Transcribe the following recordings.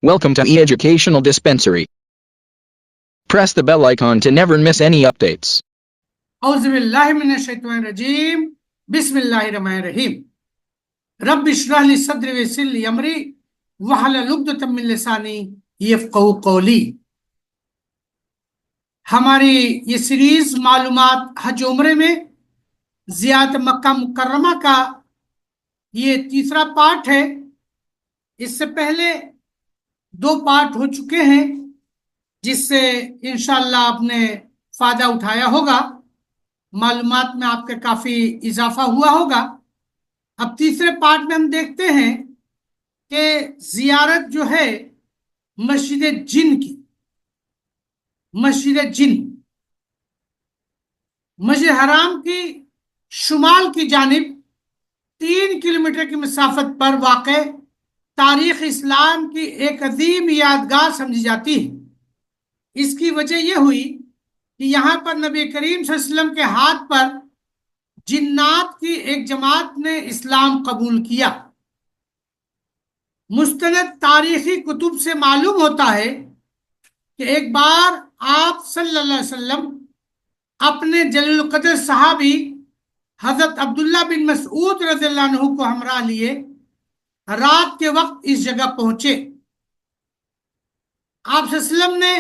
Welcome to e-Educational Dispensary. Press the bell icon to never miss any updates. اعوذ باللہ من الشیطان الرجیم بسم اللہ الرحمن الرحیم رب اشرح لی صدری ویسر لی امری واحلل عقدۃ من لسانی یفقہوا قولی۔ ہماری یہ سیریز معلومات حج عمرے میں زیارت مکہ مکرمہ کا یہ تیسرا پارٹ ہے۔ اس سے پہلے 2 پارٹ ہو چکے ہیں جس سے انشاءاللہ آپ نے فائدہ اٹھایا ہوگا، معلومات میں آپ کا کافی اضافہ ہوا ہوگا۔ اب تیسرے پارٹ میں ہم دیکھتے ہیں کہ زیارت جو ہے مسجد جن کی، مسجد جن مسجد حرام کی شمال کی جانب 3 کلومیٹر کی مسافت پر واقع تاریخ اسلام کی ایک عظیم یادگار سمجھی جاتی ہے۔ اس کی وجہ یہ ہوئی کہ یہاں پر نبی کریم صلی اللہ علیہ وسلم کے ہاتھ پر جنات کی ایک جماعت نے اسلام قبول کیا۔ مستند تاریخی کتب سے معلوم ہوتا ہے کہ ایک بار آپ صلی اللہ علیہ وسلم اپنے جلیل القدر صحابی حضرت عبداللہ بن مسعود رضی اللہ عنہ کو ہمراہ لیے رات کے وقت اس جگہ پہنچے۔ آپ صلی اللہ علیہ وسلم نے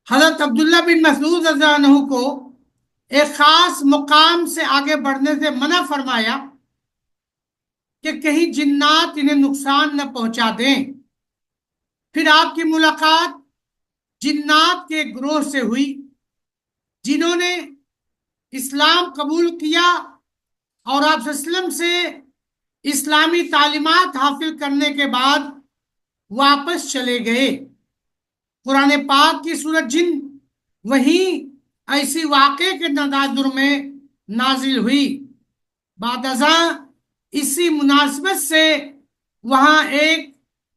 حضرت عبداللہ بن مسعود رضی اللہ عنہ کو ایک خاص مقام سے آگے بڑھنے سے منع فرمایا کہ کہیں جنات انہیں نقصان نہ پہنچا دیں۔ پھر آپ کی ملاقات جنات کے گروہ سے ہوئی جنہوں نے اسلام قبول کیا اور آپ صلی اللہ علیہ وسلم سے اسلامی تعلیمات حاصل کرنے کے بعد واپس چلے گئے۔ قرآن پاک کی سورۃ جن وہیں ایسی واقعے کے تناظر میں نازل ہوئی۔ بعد ازاں اسی مناسبت سے وہاں ایک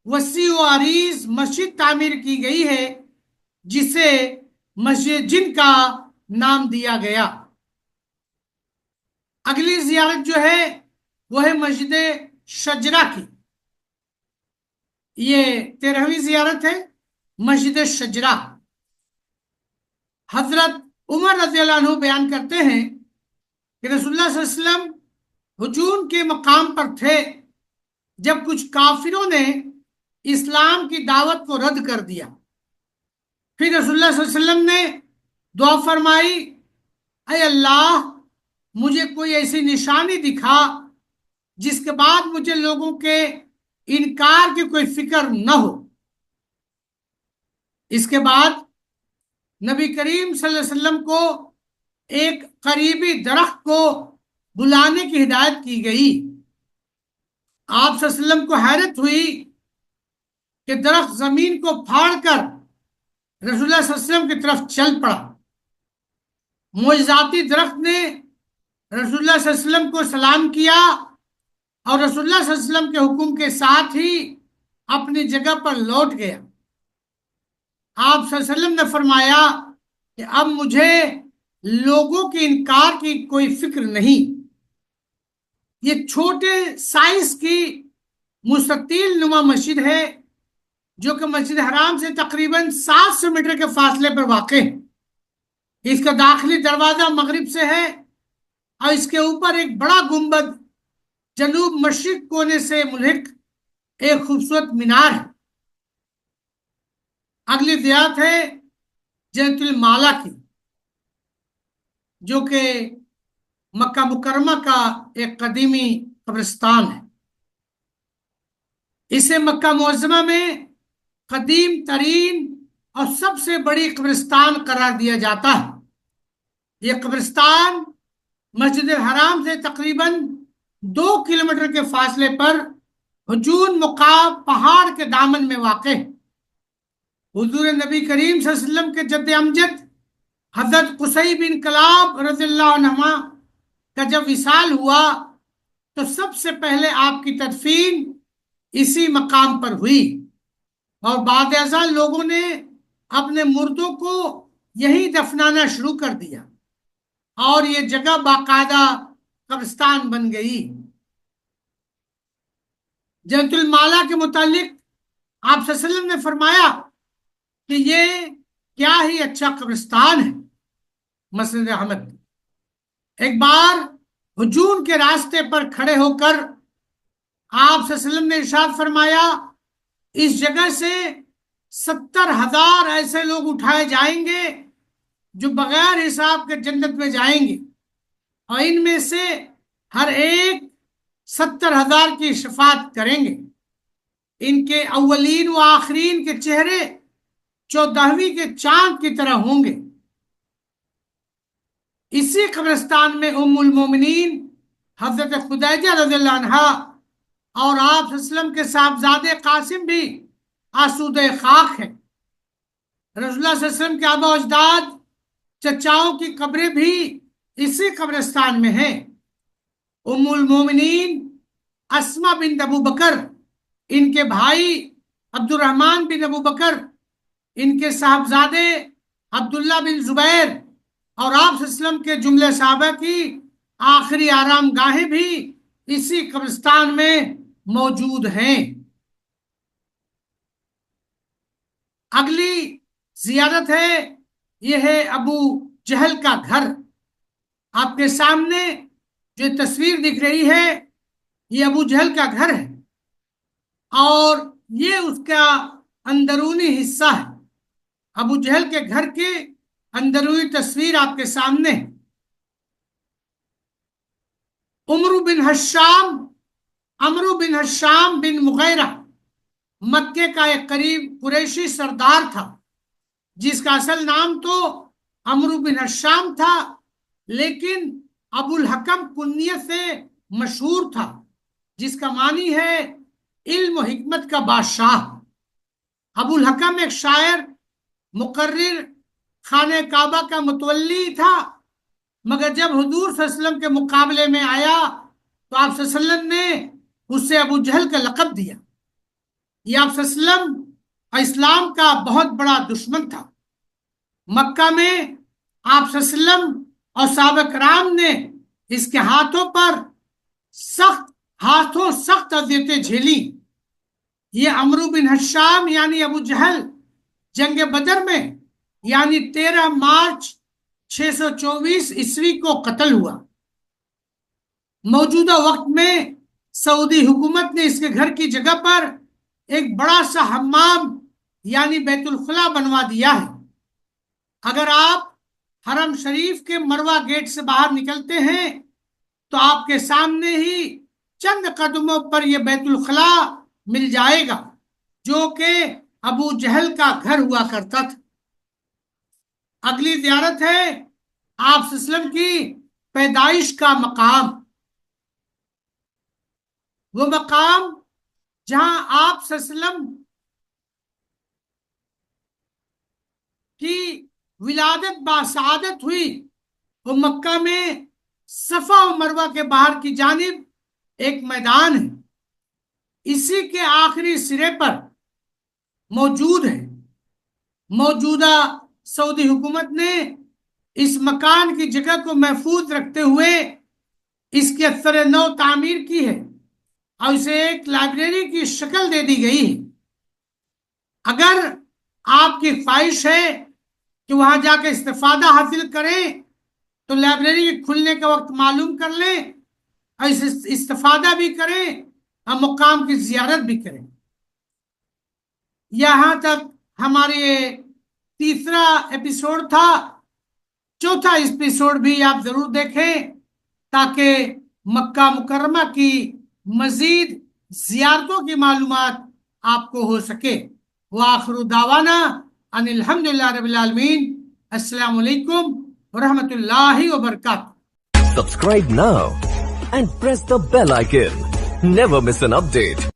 وسیع و عریض مسجد تعمیر کی گئی ہے جسے مسجد جن کا نام دیا گیا۔ اگلی زیارت جو ہے وہ ہے مسجد شجرہ کی۔ یہ 13ویں زیارت ہے مسجد شجرہ۔ حضرت عمر رضی اللہ عنہ بیان کرتے ہیں کہ رسول اللہ صلی اللہ علیہ وسلم ہجوم کے مقام پر تھے جب کچھ کافروں نے اسلام کی دعوت کو رد کر دیا۔ پھر رسول اللہ صلی اللہ علیہ وسلم نے دعا فرمائی، اے اللہ مجھے کوئی ایسی نشانی دکھا جس کے بعد مجھے لوگوں کے انکار کی کوئی فکر نہ ہو۔ اس کے بعد نبی کریم صلی اللہ علیہ وسلم کو ایک قریبی درخت کو بلانے کی ہدایت کی گئی۔ آپ صلی اللہ علیہ وسلم کو حیرت ہوئی کہ درخت زمین کو پھاڑ کر رسول اللہ صلی اللہ علیہ وسلم کی طرف چل پڑا۔ معجزاتی درخت نے رسول اللہ صلی اللہ علیہ وسلم کو سلام کیا اور رسول اللہ صلی اللہ علیہ وسلم کے حکم کے ساتھ ہی اپنی جگہ پر لوٹ گیا۔ آپ صلی اللہ علیہ وسلم نے فرمایا کہ اب مجھے لوگوں کے انکار کی کوئی فکر نہیں۔ یہ چھوٹے سائز کی مستطیل نما مسجد ہے جو کہ مسجد حرام سے تقریباً 700 میٹر کے فاصلے پر واقع ہے۔ اس کا داخلی دروازہ مغرب سے ہے اور اس کے اوپر ایک بڑا گنبد جنوب مشرق کونے سے ملحق ایک خوبصورت مینار ہے۔ اگلی زیارت ہے جنت المالا کی جو کہ مکہ مکرمہ کا ایک قدیمی قبرستان ہے۔ اسے مکہ معظمہ میں قدیم ترین اور سب سے بڑی قبرستان قرار دیا جاتا ہے۔ یہ قبرستان مسجد الحرام سے تقریباً 2 کلومیٹر کے فاصلے پر ہجون مقام پہاڑ کے دامن میں واقع ہے۔ حضور نبی کریم صلی اللہ علیہ وسلم کے جد امجد حضرت قصی بن کلاب رضی اللہ عنہ کا جب وصال ہوا تو سب سے پہلے آپ کی تدفین اسی مقام پر ہوئی اور بعد ازاں لوگوں نے اپنے مردوں کو یہی دفنانا شروع کر دیا اور یہ جگہ باقاعدہ قبرستان بن گئی۔ جنت المالا کے متعلق آپ صلی اللہ علیہ وسلم نے فرمایا کہ یہ کیا ہی اچھا قبرستان ہے. مسند احمد. ایک بار ہجون کے راستے پر کھڑے ہو کر آپ صلی اللہ علیہ وسلم نے ارشاد فرمایا اس جگہ سے 70,000 ایسے لوگ اٹھائے جائیں گے جو بغیر حساب کے جنت میں جائیں گے، اور ان میں سے ہر ایک 70,000 کی شفاعت کریں گے. ان کے اولین و آخرین کے چہرے 14ویں کے چاند کی طرح ہوں گے. اسی قبرستان میں ام المومنین حضرت خدیجہ رضی اللہ عنہا اور آپ صلی اللہ علیہ وسلم کے صاحبزادے قاسم بھی آسودہ خاک ہیں. رسول اللہ صلی اللہ علیہ وسلم کے آبا و اجداد چچاؤں کی قبریں بھی اسی قبرستان میں ہیں. ام المومنین اسما بن ابو بکر، ان کے بھائی عبد الرحمن بن ابو بکر، ان کے صاحبزادے عبداللہ بن زبیر اور آپ صلی اللہ علیہ وسلم کے جملے صحابہ کی آخری آرام گاہیں بھی اسی قبرستان میں موجود ہیں. اگلی زیارت ہے، یہ ہے ابو جہل کا گھر. آپ کے سامنے جو تصویر دکھ رہی ہے یہ ابو جہل کا گھر ہے اور یہ اس کا اندرونی حصہ ہے. ابو جہل کے گھر کے اندرونی تصویر آپ کے سامنے ہے. عمرو بن حشام بن مغیرہ مکے کا ایک قریب قریشی سردار تھا جس کا اصل نام تو عمرو بن حشام تھا، لیکن ابو الحکم کنیت سے مشہور تھا جس کا معنی ہے علم و حکمت کا بادشاہ. ابو الحکم ایک شاعر، مقرر، خانہ کعبہ کا متولی تھا، مگر جب حضور صلی اللہ علیہ وسلم کے مقابلے میں آیا تو آپ صلی اللہ علیہ وسلم نے اسے ابو جہل کا لقب دیا. یہ آپ صلی اللہ علیہ وسلم اور اسلام کا بہت بڑا دشمن تھا. مکہ میں آپ صلی اللہ علیہ وسلم اور صحابہ کرام نے اس کے ہاتھوں سخت اذیتیں جھیلی. یہ عمرو بن حشام یعنی ابو جہل جنگ بدر میں یعنی 13 مارچ 624 عیسوی کو قتل ہوا. موجودہ وقت میں سعودی حکومت نے اس کے گھر کی جگہ پر ایک بڑا سا حمام یعنی بیت الخلا بنوا دیا ہے. اگر آپ حرم شریف کے مروہ گیٹ سے باہر نکلتے ہیں تو آپ کے سامنے ہی چند قدموں پر یہ بیت الخلا مل جائے گا جو کہ ابو جہل کا گھر ہوا کرتا تھا. اگلی زیارت ہے آپ صلی اللہ علیہ وسلم کی پیدائش کا مقام. وہ مقام جہاں آپ صلی اللہ علیہ وسلم کی ولادت باسعادت ہوئی وہ مکہ میں صفا و مروہ کے باہر کی جانب ایک میدان ہے. اسی کے آخری سرے پر موجود ہے. موجودہ سعودی حکومت نے اس مکان کی جگہ کو محفوظ رکھتے ہوئے اس کی اثر نو تعمیر کی ہے اور اسے ایک لائبریری کی شکل دے دی گئی ہے. اگر آپ کی خواہش ہے کہ وہاں جا کے استفادہ حاصل کریں تو لائبریری کے کھلنے کا وقت معلوم کر لیں اور استفادہ بھی کریں اور مقام کی زیارت بھی کریں. یہاں تک ہمارے تیسرا ایپیسوڈ تھا. چوتھا ایپیسوڈ بھی آپ ضرور دیکھیں تاکہ مکہ مکرمہ کی مزید زیارتوں کی معلومات آپ کو ہو سکے. وآخر دعوانا ان الحمدللہ رب العالمین. السلام علیکم ورحمۃ اللہ وبرکاتہ. Subscribe now and press the bell icon. Never miss an update.